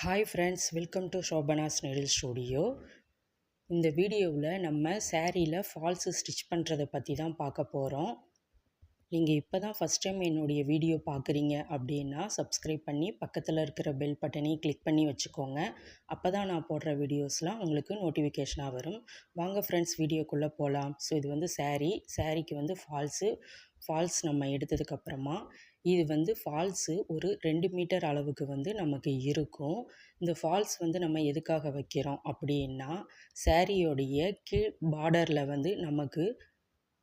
Hi friends, welcome to Shobana's நெடில் studio. இந்த வீடியோவில் நம்ம சாரியில் ஃபால்ஸு ஸ்டிச் பண்ணுறதை பற்றி தான் பார்க்க போகிறோம். நீங்கள் இப்போ தான் ஃபஸ்ட் டைம் என்னுடைய வீடியோ பார்க்குறீங்க அப்படின்னா சப்ஸ்கிரைப் பண்ணி பக்கத்தில் இருக்கிற பெல் பட்டனையும் கிளிக் பண்ணி வச்சுக்கோங்க. அப்போ தான் நான் போடுற வீடியோஸ்லாம் உங்களுக்கு நோட்டிஃபிகேஷனாக வரும். வாங்க ஃப்ரெண்ட்ஸ், வீடியோக்குள்ளே போகலாம். ஸோ இது வந்து சாரீக்கு வந்து ஃபால்ஸ் நம்ம எடுத்ததுக்கப்புறமா இது வந்து ஃபால்ஸு ஒரு 2 மீட்டர் அளவுக்கு வந்து நமக்கு இருக்கும். இந்த ஃபால்ஸ் வந்து நம்ம எதுக்காக வைக்கிறோம் அப்படின்னா, சாரியோடைய கீழ் பார்டரில் வந்து நமக்கு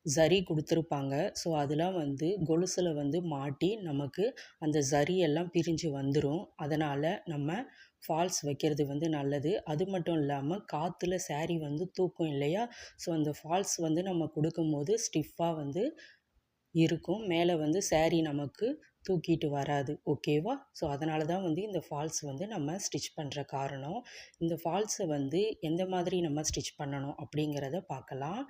ஜரி கொடுத்துருப்பாங்க. ஸோ அதெல்லாம் வந்து கொலுசில் வந்து மாட்டி நமக்கு அந்த ஜரி எல்லாம் பிரிஞ்சு வந்துடும். அதனால் நம்ம ஃபால்ஸ் வைக்கிறது வந்து நல்லது. அது மட்டும் இல்லாமல் காற்றுல சாரி வந்து தூக்கும் இல்லையா? ஸோ அந்த ஃபால்ஸ் வந்து நம்ம கொடுக்கும்போது ஸ்டிஃபாக வந்து இருக்கும். மேலே வந்து சாரி நமக்கு தூக்கிட்டு வராது. ஓகேவா? ஸோ அதனால தான் வந்து இந்த ஃபால்ஸ் வந்து நம்ம ஸ்டிச் பண்ணுற காரணம். இந்த ஃபால்ஸை வந்து எந்த மாதிரி நம்ம ஸ்டிச் பண்ணணும் அப்படிங்கிறத பார்க்கலாம்.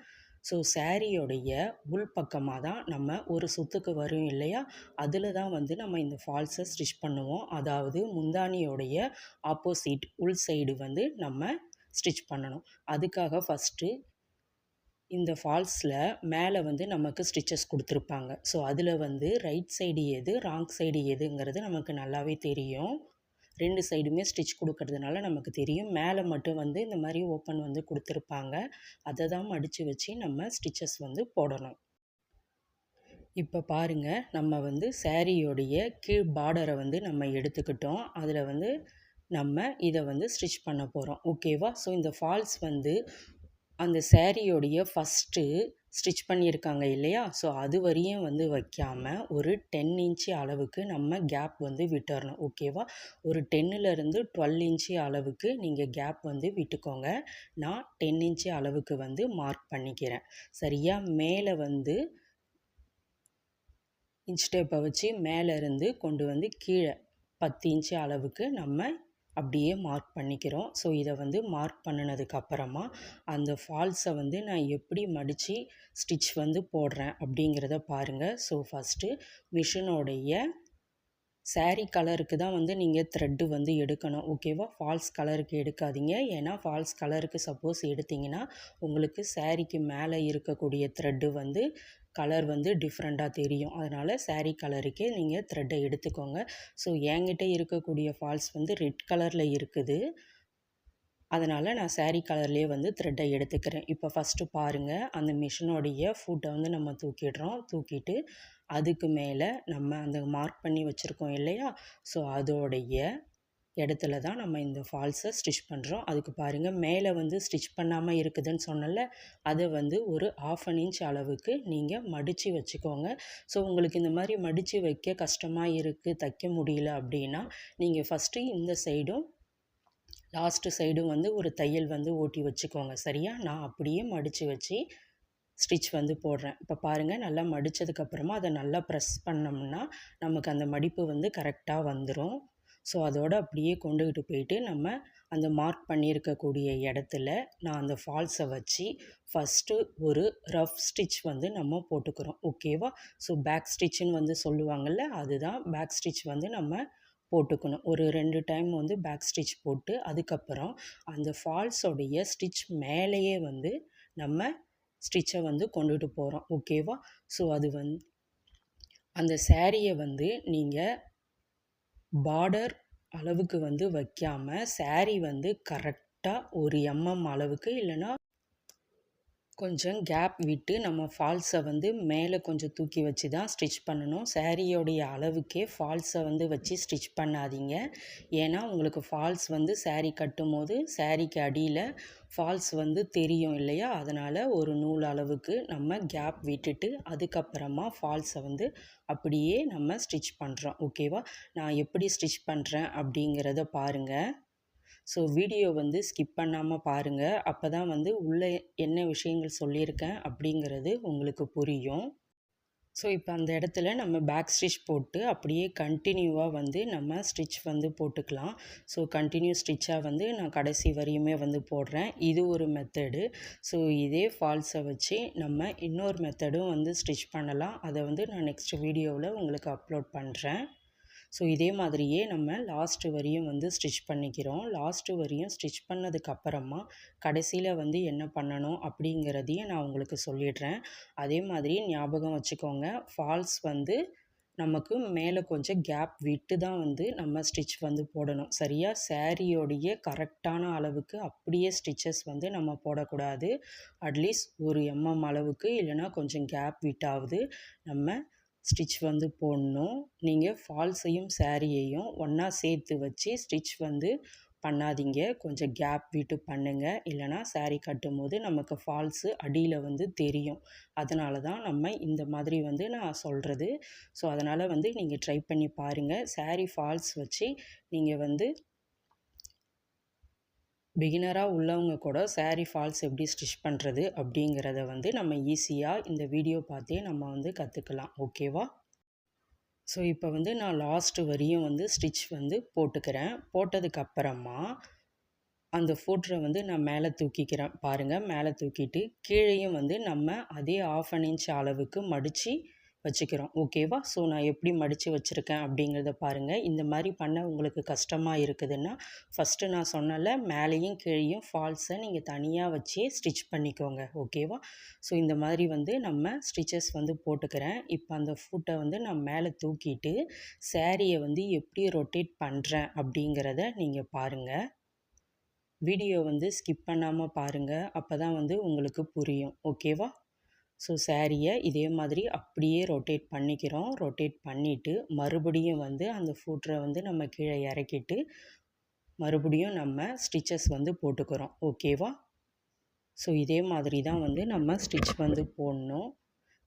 ஸோ சாரியோடைய உள் பக்கமாக தான் நம்ம ஒரு சுத்துக்கு வரும் இல்லையா? அதில் தான் வந்து நம்ம இந்த ஃபால்ஸை ஸ்டிச் பண்ணுவோம். அதாவது முந்தானியோடைய ஆப்போசிட் உள் சைடு வந்து நம்ம ஸ்டிச் பண்ணணும். அதுக்காக ஃபஸ்ட்டு இந்த ஃபால்ஸில் மேலே வந்து நமக்கு ஸ்டிச்சஸ் கொடுத்துருப்பாங்க. ஸோ அதில் வந்து ரைட் சைடு எது, ராங் சைடு எதுங்கிறது நமக்கு நல்லாவே தெரியும். 2 சைடுமே ஸ்டிச் கொடுக்கறதுனால நமக்கு தெரியும். மேலே மட்டும் வந்து இந்த மாதிரி ஓப்பன் வந்து கொடுத்துருப்பாங்க. அதை தான் மடித்து வச்சு நம்ம ஸ்டிச்சஸ் வந்து போடணும். இப்போ பாருங்கள், நம்ம வந்து சாரியோடைய கீழ் பார்டரை வந்து நம்ம எடுத்துக்கிட்டோம். அதில் வந்து நம்ம இதை வந்து ஸ்டிச் பண்ண போகிறோம். ஓகேவா? ஸோ இந்த ஃபால்ஸ் வந்து அந்த சாரியோடைய ஃபஸ்ட்டு ஸ்டிச் பண்ணியிருக்காங்க இல்லையா? ஸோ அது வரையும் வந்து வைக்காமல் ஒரு 10 இன்ச்சு அளவுக்கு நம்ம கேப் வந்து விட்டுறணும். ஓகேவா? ஒரு 10லேருந்து 12 இன்ச்சு அளவுக்கு நீங்கள் கேப் வந்து விட்டுக்கோங்க. நான் 10 இன்ச்சு அளவுக்கு வந்து மார்க் பண்ணிக்கிறேன். சரியா? மேலே வந்து இன்ச் டேப்பை வச்சு மேலேருந்து கொண்டு வந்து கீழே 10 இன்ச்சு அளவுக்கு நம்ம அப்படியே மார்க் பண்ணிக்கிறோம். ஸோ இதை வந்து மார்க் பண்ணினதுக்கப்புறமா அந்த ஃபால்ஸை வந்து நான் எப்படி மடித்து ஸ்டிச் வந்து போடுறேன் அப்படிங்கிறத பாருங்கள். ஸோ ஃபஸ்ட்டு மிஷினோடைய சாரீ கலருக்கு தான் வந்து நீங்கள் த்ரெட்டு வந்து எடுக்கணும். ஓகேவா? ஃபால்ஸ் கலருக்கு எடுக்காதீங்க. ஏன்னா ஃபால்ஸ் கலருக்கு சப்போஸ் எடுத்திங்கன்னா உங்களுக்கு சாரீக்கு மேலே இருக்கக்கூடிய த்ரெட்டு வந்து கலர் வந்து டிஃப்ரெண்ட்டாக தெரியும். அதனால் சாரீ கலருக்கே நீங்கள் த்ரெட்டை எடுத்துக்கோங்க. ஸோ என்கிட்ட இருக்கக்கூடிய ஃபால்ஸ் வந்து ரெட் கலரில் இருக்குது. அதனால் நான் சாரீ கலர்லேயே வந்து த்ரெட்டை எடுத்துக்கிறேன். இப்போ ஃபஸ்ட்டு பாருங்கள், அந்த மிஷினோடைய ஃபுட்டை வந்து நம்ம தூக்கிடுறோம். தூக்கிட்டு அதுக்கு மேலே நம்ம அந்த மார்க் பண்ணி வச்சுருக்கோம் இல்லையா? ஸோ அதோடைய இடத்துல தான் நம்ம இந்த ஃபால்ஸை ஸ்டிச் பண்ணுறோம். அதுக்கு பாருங்கள், மேலே வந்து ஸ்டிச் பண்ணாமல் இருக்குதுன்னு சொன்னல, அதை வந்து ஒரு 1/2 இன்ச் அளவுக்கு நீங்கள் மடித்து வச்சுக்கோங்க. ஸோ உங்களுக்கு இந்த மாதிரி மடித்து வைக்க கஷ்டமாக இருக்குது, தைக்க முடியல அப்படின்னா நீங்கள் ஃபஸ்ட்டு இந்த சைடும் லாஸ்ட்டு சைடும் வந்து ஒரு தையல் வந்து ஓட்டி வச்சுக்கோங்க. சரியா? நான் அப்படியே மடித்து வச்சு ஸ்டிச் வந்து போடுறேன். இப்போ பாருங்கள், நல்லா மடித்ததுக்கப்புறமா அதை நல்லா ப்ரெஸ் பண்ணோம்னா நமக்கு அந்த மடிப்பு வந்து கரெக்டாக வந்துடும். ஸோ அதோடு அப்படியே கொண்டுக்கிட்டு போயிட்டு நம்ம அந்த மார்க் பண்ணியிருக்கக்கூடிய இடத்துல நான் அந்த ஃபால்ஸை வச்சு ஃபஸ்ட்டு ஒரு ரஃப் ஸ்டிச் வந்து நம்ம போட்டுக்கிறோம். ஓகேவா? ஸோ பேக் ஸ்டிச்சுன்னு வந்து சொல்லுவாங்கள்ல, அதுதான் பேக் ஸ்டிச் வந்து நம்ம போட்டுக்கணும். ஒரு 2 டைம் வந்து பேக் ஸ்டிச் போட்டு அதுக்கப்புறம் அந்த ஃபால்ஸோடைய ஸ்டிச் மேலேயே வந்து நம்ம ஸ்டிச்சை வந்து கொண்டுட்டு போகிறோம். ஓகேவா? ஸோ அது வந்து அந்த சாரியை வந்து நீங்கள் பார்டர் அளவுக்கு வந்து வைக்காமல் சாரி வந்து கரெக்டாக ஒரு அளவுக்கு இல்லைன்னா கொஞ்சம் கேப் விட்டு நம்ம ஃபால்ஸை வந்து மேலே கொஞ்சம் தூக்கி வச்சு தான் ஸ்டிச் பண்ணணும். சாரியோடைய அளவுக்கே ஃபால்ஸை வந்து வச்சு ஸ்டிச் பண்ணாதீங்க. ஏன்னா உங்களுக்கு ஃபால்ஸ் வந்து சாரி கட்டும்போது சாரிக்கு அடியில் ஃபால்ஸ் வந்து தெரியும் இல்லையா? அதனால் ஒரு நூல் அளவுக்கு நம்ம கேப் விட்டுட்டு அதுக்கப்புறமா ஃபால்ஸை வந்து அப்படியே நம்ம ஸ்டிச் பண்ணுறோம். ஓகேவா? நான் எப்படி ஸ்டிச் பண்ணுறேன் அப்படிங்கிறத பாருங்கள். ஸோ வீடியோ வந்து ஸ்கிப் பண்ணாமல் பாருங்கள். அப்போ தான் வந்து உள்ளே என்ன விஷயங்கள் சொல்லியிருக்கேன் அப்படிங்கிறது உங்களுக்கு புரியும். ஸோ இப்போ அந்த இடத்துல நம்ம பேக் ஸ்டிச் போட்டு அப்படியே கண்டினியூவாக வந்து நம்ம ஸ்டிச் வந்து போட்டுக்கலாம். ஸோ கண்டினியூ ஸ்டிச்சாக வந்து நான் கடைசி வரையுமே வந்து போடுறேன். இது ஒரு மெத்தடு. ஸோ இதே ஃபால்ஸை வச்சு நம்ம இன்னொரு மெத்தடும் வந்து ஸ்டிச் பண்ணலாம். அதை வந்து நான் நெக்ஸ்ட் வீடியோவில் உங்களுக்கு அப்லோட் பண்ணுறேன். ஸோ இதே மாதிரியே நம்ம லாஸ்ட்டு வரையும் வந்து ஸ்டிச் பண்ணிக்கிறோம். லாஸ்ட்டு வரையும் ஸ்டிச் பண்ணதுக்கப்புறமா கடைசியில் வந்து என்ன பண்ணணும் அப்படிங்கிறதையும் நான் உங்களுக்கு சொல்லிடுறேன். அதே மாதிரி ஞாபகம் வச்சுக்கோங்க, ஃபால்ஸ் வந்து நமக்கு மேலே கொஞ்சம் கேப் விட்டு தான் வந்து நம்ம ஸ்டிச் வந்து போடணும். சரியா? சாரியோடைய கரெக்டான அளவுக்கு அப்படியே ஸ்டிச்சஸ் வந்து நம்ம போடக்கூடாது. அட்லீஸ்ட் ஒரு அளவுக்கு இல்லைனா கொஞ்சம் கேப் விட்டாவது நம்ம ஸ்டிச் வந்து போடணும். நீங்கள் ஃபால்ஸையும் சாரியையும் ஒன்றா சேர்த்து வச்சு ஸ்டிச் வந்து பண்ணாதீங்க. கொஞ்சம் கேப் விட்டு பண்ணுங்கள். இல்லைனா சாரீ கட்டும்போது நமக்கு ஃபால்ஸு அடியில் வந்து தெரியும். அதனால தான் நம்ம இந்த மாதிரி வந்து நான் சொல்கிறது. ஸோ அதனால் வந்து நீங்கள் ட்ரை பண்ணி பாருங்கள். சாரீ ஃபால்ஸ் வச்சு நீங்கள் வந்து பிகினராக உள்ளவங்க கூட சாரீ ஃபால்ஸ் எப்படி ஸ்டிச் பண்ணுறது அப்படிங்கிறத வந்து நம்ம ஈஸியாக இந்த வீடியோ பார்த்தே நம்ம வந்து கற்றுக்கலாம். ஓகேவா? ஸோ இப்போ வந்து நான் லாஸ்ட்டு வரையும் வந்து ஸ்டிச் வந்து போட்டுக்கிறேன். போட்டதுக்கப்புறமா அந்த ஃபூட்ரை வந்து நான் மேலே தூக்கிக்கிறேன். பாருங்கள், மேலே தூக்கிட்டு கீழேயும் வந்து நம்ம அதே 1/2 இன்ச் அளவுக்கு மடித்து வச்சுக்கிறோம். ஓகேவா? ஸோ நான் எப்படி மடித்து வச்சுருக்கேன் அப்படிங்கிறத பாருங்கள். இந்த மாதிரி பண்ண உங்களுக்கு கஷ்டமாக இருக்குதுன்னா ஃபஸ்ட்டு நான் சொன்னல மேலேயும் கீழேயும் ஃபால்ஸை நீங்கள் தனியாக வச்சே ஸ்டிச் பண்ணிக்கோங்க. ஓகேவா? ஸோ இந்த மாதிரி வந்து நம்ம ஸ்டிச்சஸ் வந்து போட்டுக்கிறேன். இப்போ அந்த ஃபூட்டை வந்து நான் மேலே தூக்கிட்டு சாரியை வந்து எப்படி ரொட்டேட் பண்ணுறேன் அப்படிங்கிறத நீங்கள் பாருங்கள். வீடியோ வந்து ஸ்கிப் பண்ணாமல் பாருங்கள். அப்போ தான் வந்து உங்களுக்கு புரியும். ஓகேவா? ஸோ சாரியை இதே மாதிரி அப்படியே ரொட்டேட் பண்ணிக்கிறோம். ரொட்டேட் பண்ணிவிட்டு மறுபடியும் வந்து அந்த ஃபூட்டரை வந்து நம்ம கீழே இறக்கிட்டு மறுபடியும் நம்ம ஸ்டிச்சஸ் வந்து போட்டுக்கிறோம். ஓகேவா? ஸோ இதே மாதிரி தான் வந்து நம்ம ஸ்டிச் வந்து போடணும்.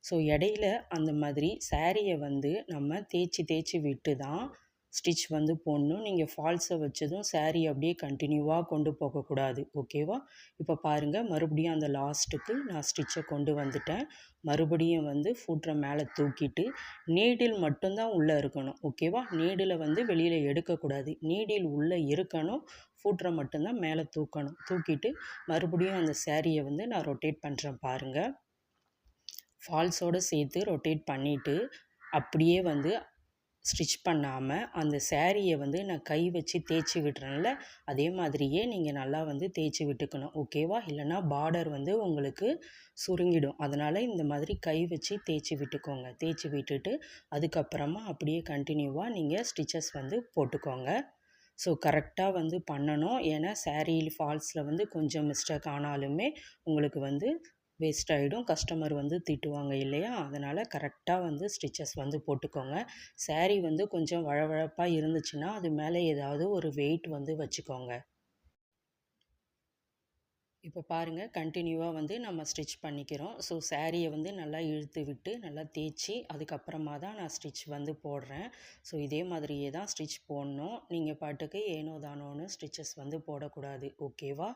ஸோ இடையில அந்த மாதிரி சாரியை வந்து நம்ம தேய்ச்சி விட்டு தான் ஸ்டிச் வந்து போடணும். நீங்கள் ஃபால்ஸை வச்சதும் சாரீ அப்படியே கண்டினியூவாக கொண்டு போகக்கூடாது. ஓகேவா? இப்போ பாருங்கள், மறுபடியும் அந்த லாஸ்ட்டுக்கு நான் ஸ்டிச்சை கொண்டு வந்துட்டேன். மறுபடியும் வந்து ஃபூட்டரை மேலே தூக்கிட்டு நீடில் மட்டும்தான் உள்ளே இருக்கணும். ஓகேவா? நீடில் வந்து வெளியில் எடுக்கக்கூடாது. நீடில் உள்ளே இருக்கணும். ஃபூட்டரை மட்டும்தான் மேலே தூக்கணும். தூக்கிட்டு மறுபடியும் அந்த சாரியை வந்து நான் ரொட்டேட் பண்ணுறேன் பாருங்கள். ஃபால்ஸோடு சேர்த்து ரொட்டேட் பண்ணிவிட்டு அப்படியே வந்து ஸ்டிச் பண்ணாமல் அந்த சாரியை வந்து நான் கை வச்சு தேய்ச்சி விடுறேன்ல, அதே மாதிரியே நீங்கள் நல்லா வந்து தேய்ச்சி விட்டுக்கணும். ஓகேவா? இல்லைனா பார்டர் வந்து உங்களுக்கு சுருங்கிடும். அதனால் இந்த மாதிரி கை வச்சு தேய்ச்சி விட்டுக்கோங்க. தேய்ச்சி விட்டுட்டு அதுக்கப்புறமா அப்படியே கண்டினியூவாக நீங்கள் ஸ்டிச்சஸ் வந்து போட்டுக்கோங்க. ஸோ கரெக்டாக வந்து பண்ணணும். ஏன்னா சாரீ ஃபால்ஸில் வந்து கொஞ்சம் மிஸ்டேக் ஆனாலுமே உங்களுக்கு வந்து வேஸ்ட் ஆகிடும். கஸ்டமர் வந்து திட்டுவாங்க இல்லையா? அதனால் கரெக்டாக வந்து ஸ்டிச்சஸ் வந்து போட்டுக்கோங்க. சாரீ வந்து கொஞ்சம் வழவழப்பாக இருந்துச்சுன்னா அது மேலே ஏதாவது ஒரு வெயிட் வந்து வச்சுக்கோங்க. இப்போ பாருங்கள், கண்டினியூவாக வந்து நம்ம ஸ்டிச் பண்ணிக்கிறோம். ஸோ சாரியை வந்து நல்லா இழுத்து விட்டு நல்லா தேய்ச்சி அதுக்கப்புறமா தான் நான் ஸ்டிச் வந்து போடுறேன். ஸோ இதே மாதிரியே தான் ஸ்டிச் போடணும். நீங்கள் பாட்டுக்கு ஏனோ தானோன்னு ஸ்டிச்சஸ் வந்து போடக்கூடாது. ஓகேவா?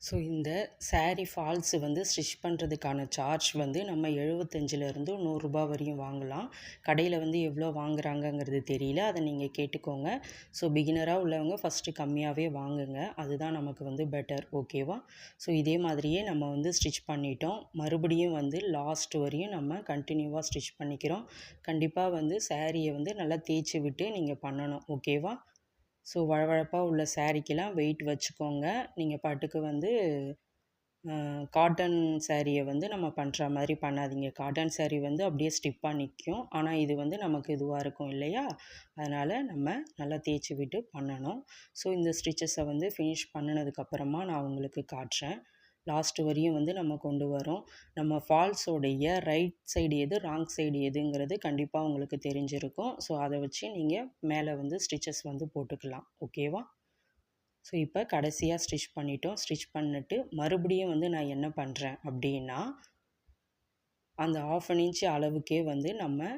ஸோ இந்த சாரீ ஃபால்ஸு வந்து ஸ்டிச் பண்ணுறதுக்கான சார்ஜ் வந்து நம்ம 75லேருந்து ரூ. 100 வரையும் வாங்கலாம். கடையில் வந்து எவ்வளோ வாங்குறாங்கங்கிறது தெரியல. அதை நீங்கள் கேட்டுக்கோங்க. ஸோ பிகினராக உள்ளவங்க ஃபஸ்ட்டு கம்மியாகவே வாங்குங்க. அதுதான் நமக்கு வந்து பெட்டர். ஓகேவா? ஸோ இதே மாதிரியே நம்ம வந்து ஸ்டிச் பண்ணிட்டோம். மறுபடியும் வந்து லாஸ்ட் வரையும் நம்ம கண்டினியூவாக ஸ்டிச் பண்ணிக்கிறோம். கண்டிப்பாக வந்து சாரியை வந்து நல்லா தேய்ச்சி விட்டு நீங்கள் பண்ணணும். ஓகேவா? ஸோ வழவழப்பாக உள்ள சாரீக்கெல்லாம் வெயிட் வச்சுக்கோங்க. நீங்கள் பாட்டுக்கு வந்து காட்டன் சாரியை வந்து நம்ம பண்ணுற மாதிரி பண்ணாதீங்க. காட்டன் சாரீ வந்து அப்படியே ஸ்டிப்பாக நிற்கும். ஆனால் இது வந்து நமக்கு இதுவாக இருக்கும் இல்லையா? அதனால் நம்ம நல்லா தேய்ச்சி விட்டு பண்ணணும். ஸோ இந்த ஸ்டிச்சஸை வந்து ஃபினிஷ் பண்ணினதுக்கப்புறமா நான் உங்களுக்கு காட்டுறேன். லாஸ்ட் வரையும் வந்து நம்ம கொண்டு வரோம். நம்ம ஃபால்ஸோடைய ரைட் சைடு எது, ராங் சைடு எதுங்கிறது கண்டிப்பாக உங்களுக்கு தெரிஞ்சிருக்கும். ஸோ அதை வச்சு நீங்கள் மேலே வந்து ஸ்டிச்சஸ் வந்து போட்டுக்கலாம். ஓகேவா? ஸோ இப்போ கடைசியாக ஸ்டிச் பண்ணிட்டோம். ஸ்டிச் பண்ணிட்டு மறுபடியும் வந்து நான் என்ன பண்ணுறேன் அப்படின்னா, அந்த 1/2 இன்ச் அளவுக்கே வந்து நம்ம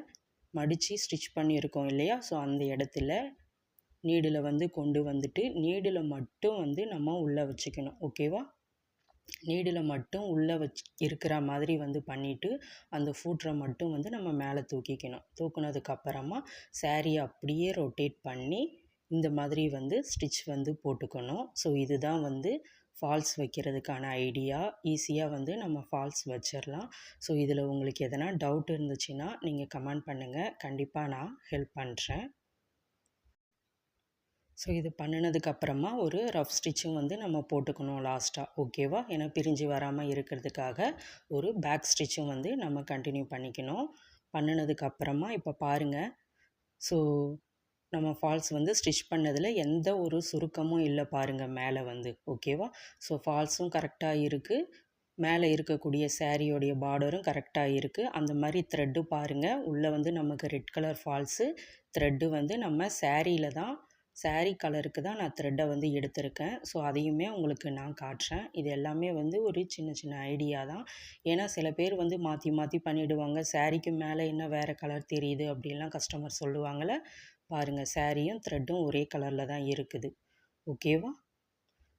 மடித்து ஸ்டிச் பண்ணியிருக்கோம் இல்லையா? ஸோ அந்த இடத்துல நீடில் வந்து கொண்டு வந்துட்டு நீடில் மட்டும் வந்து நம்ம உள்ளே வச்சுக்கணும். ஓகேவா? நீடில் மட்டும் உள்ளே இருக்கிற மாதிரி வந்து பண்ணிவிட்டு அந்த ஃபூட்டரை மட்டும் வந்து நம்ம மேலே தூக்கிக்கணும். தூக்குனதுக்கப்புறமா சாரியை அப்படியே ரொட்டேட் பண்ணி இந்த மாதிரி வந்து ஸ்டிச் வந்து போட்டுக்கணும். ஸோ இதுதான் வந்து ஃபால்ஸ் வைக்கிறதுக்கான ஐடியா. ஈஸியாக வந்து நம்ம ஃபால்ஸ் வச்சிடலாம். ஸோ இதில் உங்களுக்கு எதனா டவுட் இருந்துச்சுன்னா நீங்கள் கமெண்ட் பண்ணுங்கள். கண்டிப்பாக நான் ஹெல்ப் பண்ணுறேன். ஸோ இது பண்ணினதுக்கப்புறமா ஒரு ரஃப் ஸ்டிச்சும் வந்து நம்ம போட்டுக்கணும் லாஸ்ட்டாக. ஓகேவா? ஏன்னா பிரிஞ்சு வராமல் இருக்கிறதுக்காக ஒரு பேக் ஸ்டிச்சும் வந்து நம்ம கண்டினியூ பண்ணிக்கணும். பண்ணினதுக்கப்புறமா இப்போ பாருங்கள். ஸோ நம்ம ஃபால்ஸ் வந்து ஸ்டிச் பண்ணதில் எந்த ஒரு சுருக்கமும் இல்லை பாருங்கள் மேலே வந்து. ஓகேவா? ஸோ ஃபால்ஸும் கரெக்டாக இருக்குது. மேலே இருக்கக்கூடிய சாரியோடைய பார்டரும் கரெக்டாக இருக்குது. அந்த மாதிரி த்ரெட்டு பாருங்கள். உள்ளே வந்து நமக்கு ரெட் கலர் ஃபால்ஸு த்ரெட்டு வந்து நம்ம சாரியில் தான், சாரீ கலருக்கு தான் நான் த்ரெட்டை வந்து எடுத்திருக்கேன். ஸோ அதையுமே உங்களுக்கு நான் காட்டுறேன். இது எல்லாமே வந்து ஒரு சின்ன சின்ன ஐடியா தான். ஏன்னா சில பேர் வந்து மாற்றி மாற்றி பண்ணிவிடுவாங்க. சாரீக்கு மேலே என்ன வேறு கலர் தெரியுது அப்படின்லாம் கஸ்டமர் சொல்லுவாங்கள்ல. பாருங்கள், சாரியும் த்ரெட்டும் ஒரே கலரில் தான் இருக்குது. ஓகேவா?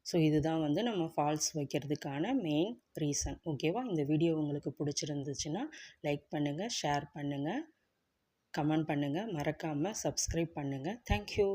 ஸோ இதுதான் வந்து நம்ம ஃபால்ஸ் வைக்கிறதுக்கான மெயின் ரீசன். ஓகேவா? இந்த வீடியோ உங்களுக்கு பிடிச்சிருந்துச்சுன்னா லைக் பண்ணுங்கள், ஷேர் பண்ணுங்கள், கமெண்ட் பண்ணுங்கள், மறக்காமல் சப்ஸ்கிரைப் பண்ணுங்கள். தேங்க்யூ.